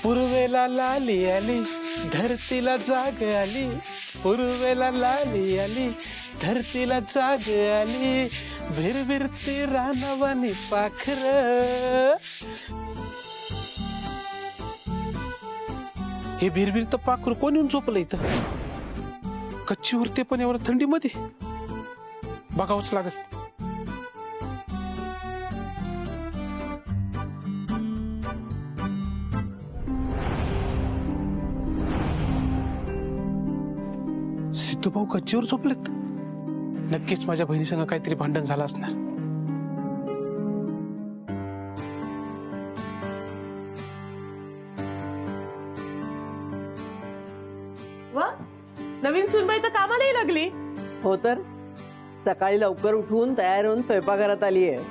पूर्वेला लाली आली धरतीला जाग आली, पूर्वेला लाली आली धरतीला जाग आली, भिरभिरती रानवानी पाखर. हे भिरभिर तर पाखरू कोण येऊन झोपलं इथं? कच्ची उरते पण एवढं थंडीमध्ये बघावंच लागत. सिद्धू भाऊ कच्चीवर झोपलेत. नक्कीच माझ्या बहिणीसंग काहीतरी भांडण झालं असणार. वा, नवीन सुनबाई तर कामालाही लागली. हो तर सकाळी लवकर उठून तयार होऊन स्वयंपाकघरात आली आहे.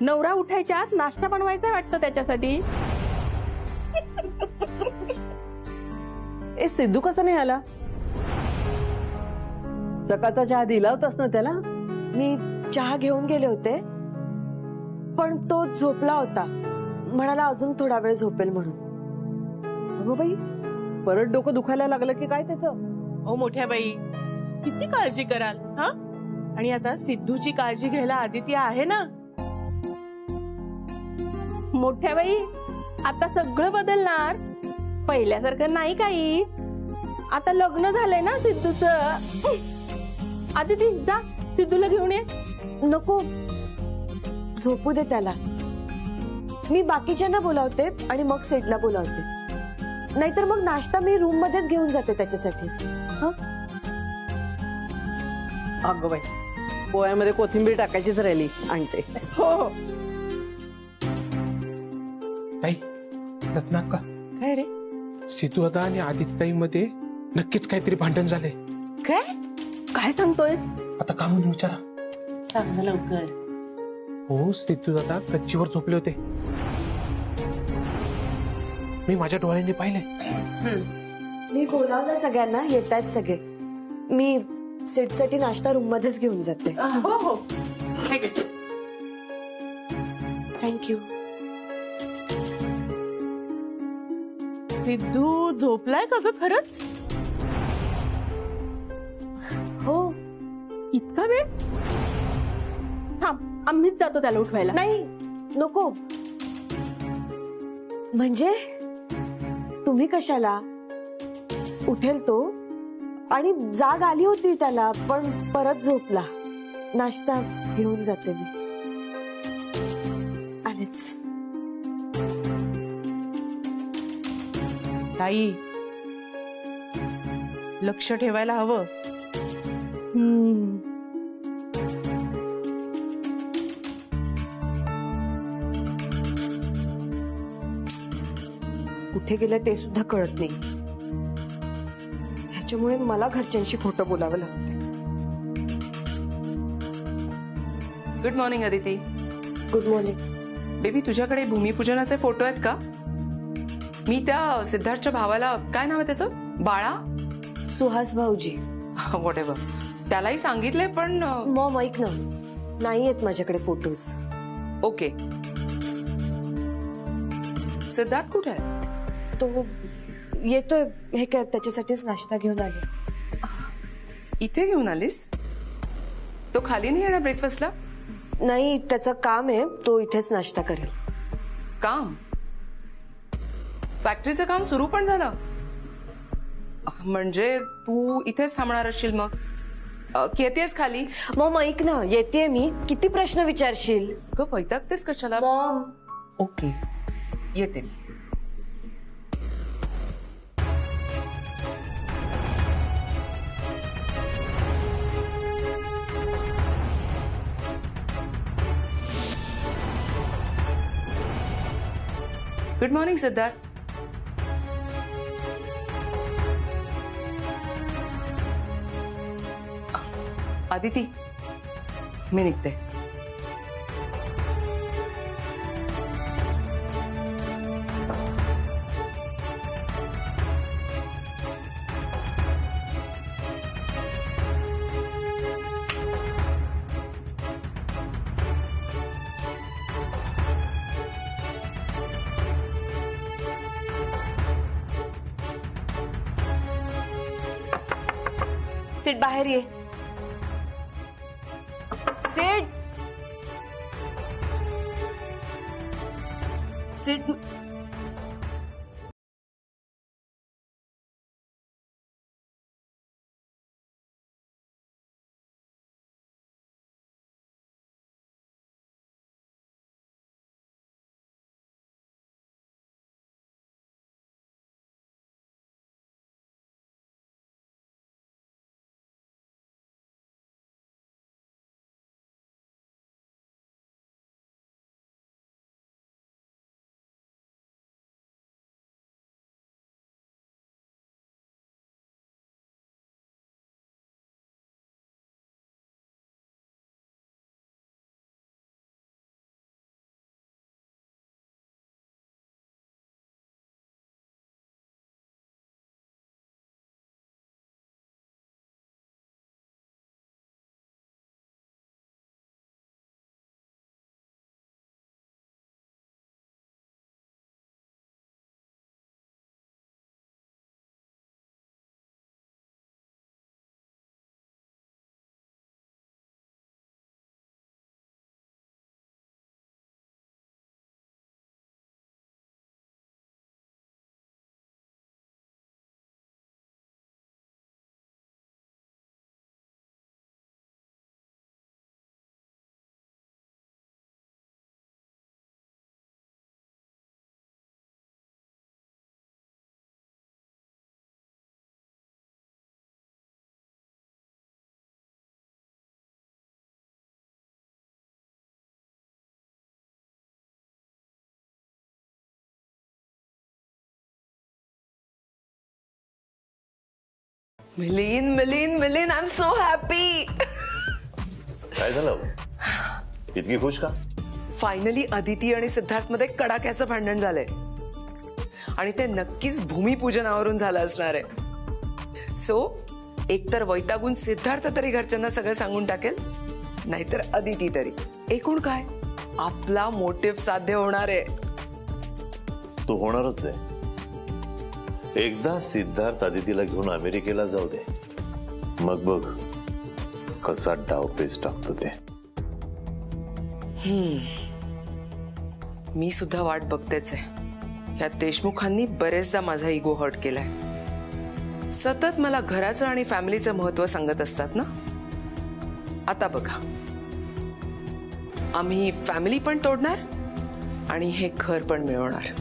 नवरा उठायच्या आत नाश्ता बनवायचा वाटतं त्याच्यासाठी. ए सिद्धू कसा नाही आला? सकाळचा चहा दिला होतास ना त्याला? मी चहा घेऊन गेले होते पण तो झोपला होता. म्हणाला अजून थोडा वेळ झोपेल म्हणून. अगो बाई, परत डोकं दुखायला लागलं की काय त्याचं? ओ मोठ्या बाई, किती काळजी कराल हा? आणि आता सिद्धूची काळजी घ्यायला आदिती आहे ना. मोठ्या बाई, आता सगळं बदलणार. पहिल्यासारखं नाही काही. आता लग्न झालंय ना सिद्धूचं. आदिती जा सिद्धूला घेऊन ये. नको, झोपू दे त्याला. मी बाकीच्यांना बोलावते आणि मग सेटला बोलावते. नाहीतर मग नाश्ता मी रूम मध्येच घेऊन जाते त्याच्यासाठी. अगो बाई, पोह्यामध्ये कोथिंबीर टाकायचीच राहिली, आणते. हो हो. ताई रत्ना का काय रे? सिद्धू दादा आणि आदित्यताई मध्ये नक्कीच काहीतरी भांडण झाले. काय काय सांगतोय? आता का म्हणून विचारा. सांग लवकर. हो, सिद्धू दादा कच्चीवर झोपले होते. मी माझ्या डोळ्यांनी पाहिले. मी बोलावलं सगळ्यांना, येत आहेत सगळे. मी सेटसाठी नाश्ता रूम मध्येच घेऊन जाते. हो हो, थँक्यू. सिद्धू झोपलाय का ग खरंच? हो. इतका वेळ? थांब, आम्हीच जातो त्याला उठवायला. नाही नको. म्हणजे तुम्ही कशाला? उठेल तो. आणि जाग आली होती त्याला पण परत झोपला. नाश्ता घेऊन जाते मी. आलेच. ताई, लक्ष ठेवायला हवं. कुठे गेले ते सुद्धा कळत नाही. ह्याच्यामुळे मला घरच्यांशी खोटं बोलावं लागतं. Good morning Aditi. Good morning. Baby, तुझ्याकडे भूमिपूजनाचे फोटो आहेत का? मी त्या सिद्धार्थच्या भावाला, काय नाव आहे त्याचं, बाळा? सुहास भाऊजी. व्हॉट एव्हर, त्यालाही सांगितलंय पण. मॉम ऐक ना, नाही आहेत माझ्याकडे फोटोज. ओके. सिद्धार्थ कुठे आहे? तो येतोय. हे काय, त्याच्यासाठीच नाश्ता घेऊन आले. इथे घेऊन आलीस? तो खाली नाही येणार ब्रेकफास्टला? नाही, त्याचं काम आहे. तो इथेच नाश्ता करेल. काम? फॅक्टरीचं काम सुरू पण झालं? म्हणजे तू इथेच थांबणार असशील मग? येतेस खाली? मॉम ऐक ना, येते मी. किती प्रश्न विचारशील? ग वैतागतेस कशाला? मॉम. ओके, येते. Good morning Siddharth. आदिती, मी निघते. सिड बाहेर ये. Sid. Sid. Milind Milind Milind, I am so happy. काय झालं? इतकी खुश का? फायनली अदिती आणि सिद्धार्थ मध्ये कडाक्याचं भांडण झालंय आणि ते नक्कीच भूमिपूजनावरून झालं असणार आहे. सो एकतर वैतागून सिद्धार्थ तरी घरच्यांना सगळं सांगून टाकेल, नाहीतर अदिती तरी. एकूण काय, आपला मोटिव्ह साध्य होणार आहे. तू होणारच आहे. एकदा सिद्धार्थ अदितीला घेऊन अमेरिकेला जाऊ दे, मग बघ कसा डावपेच टाकतो ते. मी सुद्धा वाट बघतेच आहे. या देशमुखांनी बरेचदा माझा इगो हर्ट केलाय. सतत मला घराचं आणि फॅमिलीचं महत्व सांगत असतात ना. आता बघा, आम्ही फॅमिली पण तोडणार आणि हे घर पण मिळवणार.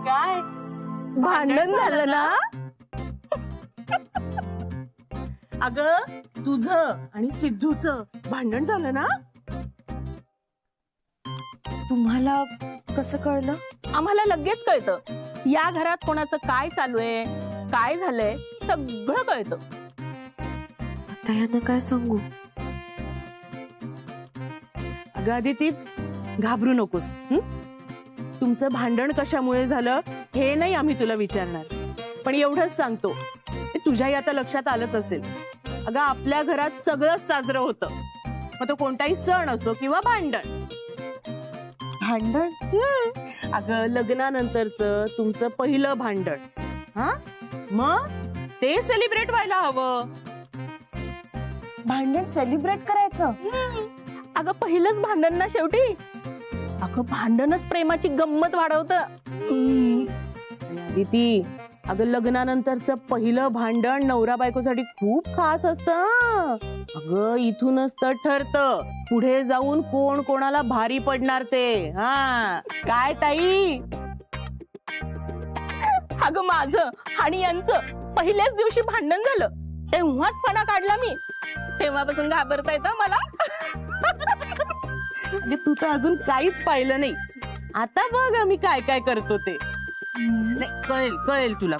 काय भांडण झालं ना. अगं तुझं आणि सिद्धूचं भांडण झालं ना. तुम्हाला कसं कळलं? आम्हाला लगेच कळतं. या घरात कोणाचं काय चालू आहे, काय झालंय, सगळं कळतं. आता यांना काय सांगू? अगं अदिती, घाबरू नकोस. तुमचं भांडण कशामुळे झालं हे नाही आम्ही तुला विचारणार, पण एवढंच सांगतो, तुझ्याही आता लक्षात आलंच असेल. अगं आपल्या घरात सगळंच साजरं होतं, मग तो कोणताही सण असो किंवा भांडण. भांडण? अगं लग्नानंतरचं तुमचं पहिलं भांडण, हा, मग ते सेलिब्रेट व्हायला हवं. भांडण सेलिब्रेट करायचं? अगं पहिलंच भांडण ना शेवटी. अगं भांडणच प्रेमाची गंमत वाढवतं. अदिती, अगं लग्नानंतरचं पहिलं भांडण नवरा बायकोसाठी खूप खास असतं. अगं इथूनच तर ठरतं पुढे जाऊन कोण कोणाला भारी पडणार ते. हा काय ताई? अगं माझं आणि यांचं पहिल्याच दिवशी भांडण झालं, तेव्हाच फणा काढला मी. तेव्हापासून घाबरतायत हं मला. म्हणजे तू तर अजून काहीच पाहिलं नाही. आता बघ आम्ही काय काय करतो ते. नाही, कळेल कळेल तुला.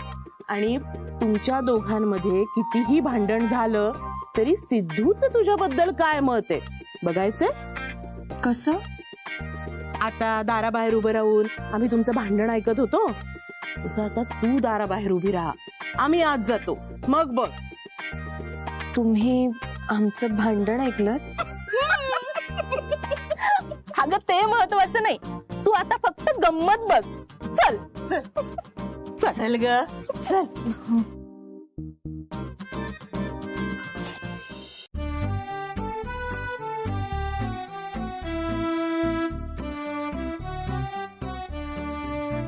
आणि तुमच्या दोघांमध्ये कितीही भांडण झालं तरी सिद्धूच तुझ्याबद्दल काय मत आहे बघायचंय. कसं? आता दाराबाहेर उभं राहून आम्ही तुमचं भांडण ऐकत होतो तसं आता तू दाराबाहेर उभी राहा, आम्ही आज जातो, मग बघ. तुम्ही आमचं भांडण ऐकलं? अगं ते महत्वाचं नाही, तू आता फक्त गंमत बघ. चल चल ग चल.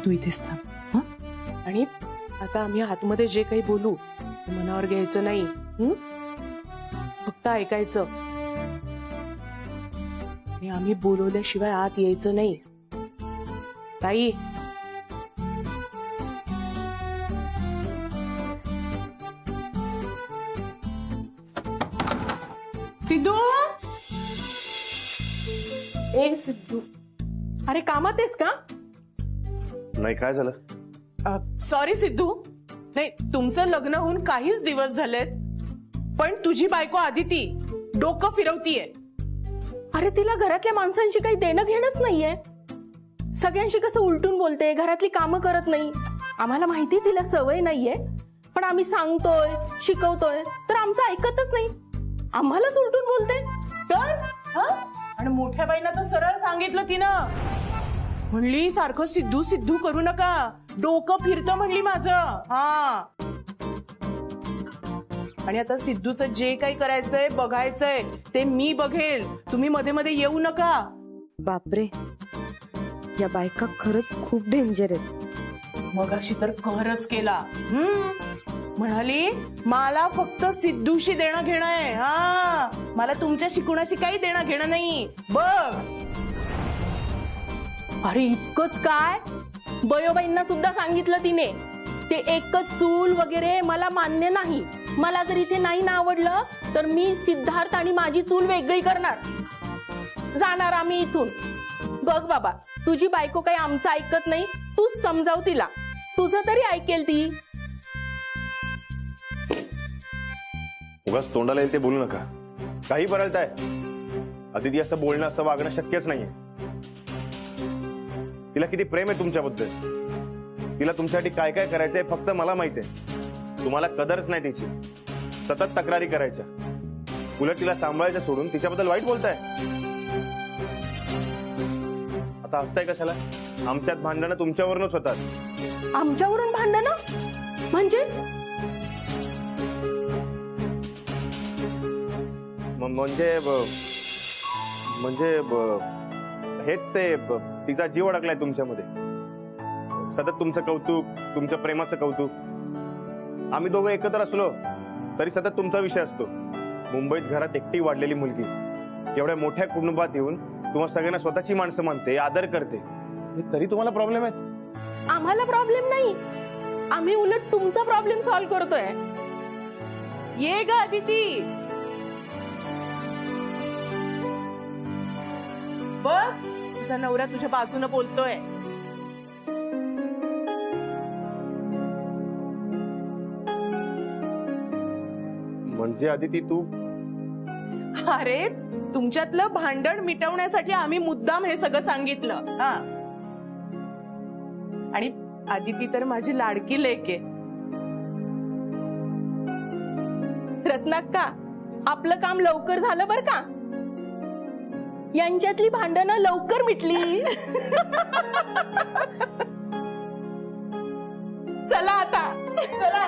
तू इथेच थांब हं? आणि आता आम्ही आतमध्ये जे काही बोलू ते मनावर घ्यायचं नाही. फक्त ऐकायचं. आणि आम्ही बोलवल्याशिवाय आत यायचं नाही. ताई, सिद्धू, ए सिद्धू. अरे कामात आहेस का? नाही, काय झालं? सॉरी सिद्धू, नाही तुमचं लग्न होऊन काहीच दिवस झालेत पण तुझी बायको आदिती डोकं फिरवतीये. अरे तिला घरातल्या माणसांशी काही देणं घेणंच नाहीये. सगळ्यांशी कसं उलटून बोलते, घरातली कामं करत नाही. आम्हाला माहिती तिला सवय नाहीये, पण आम्ही सांगतोय शिकवतोय तर आमचं ऐकतच नाही. आम्हालाच उलटून बोलते. तर हं? आणि मोठ्या बाईना तर सरळ सांगितलं तिनं. म्हणली सारखं सिद्धू सिद्धू करू नका, डोकं फिरतं म्हणली माझं. हा, आणि आता सिद्धूचं जे काही करायचंय बघायचंय ते मी बघेल, तुम्ही मध्ये मध्ये येऊ नका. बापरे, या बायका खरंच खूप डेंजर आहेत. मगाशी तर कहरच केला. म्हणाली मला फक्त सिद्धूशी देणं घेणं आहे. हा, मला तुमच्याशी कुणाशी काही देणं घेणं नाही. बघ. अरे इतकंच काय, बयोबाईंना सुद्धा सांगितलं तिने. ते एकच चूल वगैरे मला मान्य नाही. मला जर इथे नाही ना आवडलं तर मी सिद्धार्थ आणि माझी चूल वेगळी करणार, जाणार आम्ही इथून. बघ बाबा, तुझी बायको काही आमचं ऐकत नाही. तूच समजाव तिला, तुझं तरी ऐकेल ती. उगाच तोंडाला येईल ते बोलू नका. काही बरळताय. अदिती असं बोलणं, असं वागणं शक्यच नाहीये. तिला किती प्रेम आहे तुमच्याबद्दल. तिला तुमच्यासाठी काय काय करायचंय फक्त मला माहिती आहे. तुम्हाला कदरच नाही तिची. सतत तक्रारी करायच्या. उलट तिला सांभाळायचं सोडून तिच्याबद्दल वाईट बोलताय. आता हसताय कशाला? आमच्यात भांडणं तुमच्यावरूनच होतात. आमच्यावरून भांडणं म्हणजे? हेच ते तिचा जीव अडकलाय तुमच्यामध्ये. सतत तुमचं कौतुक, तुमच्या प्रेमाचं कौतुक. आम्ही दोघं एकत्र असलो तरी सतत तुमचा विषय असतो. मुंबईत घरात एकटी वाढलेली मुलगी एवढ्या मोठ्या कुटुंबात येऊन तुम्हाला सगळ्यांना स्वतःची माणसं मानते, आदर करते, तरी तुम्हाला प्रॉब्लेम आहेत. आम्हाला प्रॉब्लेम नाही, आम्ही उलट तुमचा प्रॉब्लेम सॉल्व्ह करतोय. ये ग अदिती, बघ तुझा नवरा तुझ्या बाजूने बोलतोय. म्हणजे अदिती तू? अरे तुमच्यातलं भांडण मिटवण्यासाठी आम्ही मुद्दाम हे सगळं सांगितलं. हा, आणि आदिती तर माझी लाडकी लेक आहे. रत्नाक्का, आपलं काम लवकर झालं बर का. यांच्यातली भांडणं लवकर मिटली. चला आता, चला.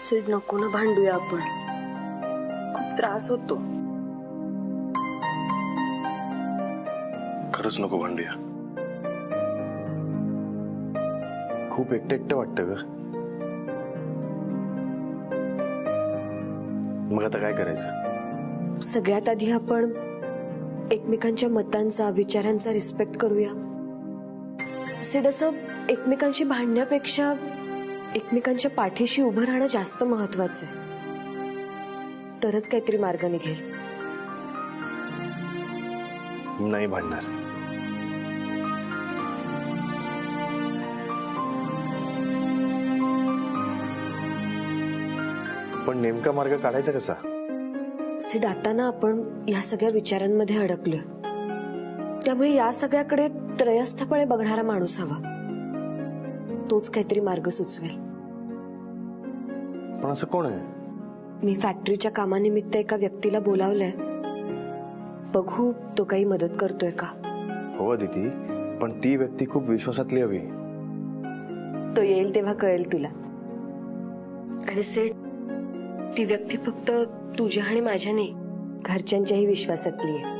सिड नको ना भांडूया आपण, खूप त्रास होतो. खरंच नको भांडूया. खूप एकटं एकटं वाटतं ग. मग आता काय करायचं? सगळ्यात आधी आपण एकमेकांच्या मतांचा, विचारांचा रिस्पेक्ट करूया. सिड, असं एकमेकांशी भांडण्यापेक्षा एकमेकांच्या पाठीशी उभं राहणं जास्त महत्वाचं आहे. तरच काहीतरी मार्ग निघेल. नाही भांडणार. पण नेमका मार्ग काढायचा कसा? सिड, आता ना आपण या सगळ्या विचारांमध्ये अडकलोय. त्यामुळे या सगळ्याकडे त्रयस्थपणे बघणारा माणूस हवा. तोच काहीतरी मार्ग सुचवेल. पण असं कोण आहे? मी फॅक्टरीच्या कामानिमित्त एका व्यक्तीला बोलावलंय. बघू तो काही मदत करतोय का. हो अदिती, पण ती व्यक्ती खूप विश्वासातली हवी. तो येईल तेव्हा कळेल तुला. आणि सेठ, ती व्यक्ती फक्त तुझ्या आणि माझ्या नाही, घरच्यांच्याही विश्वासातली आहे.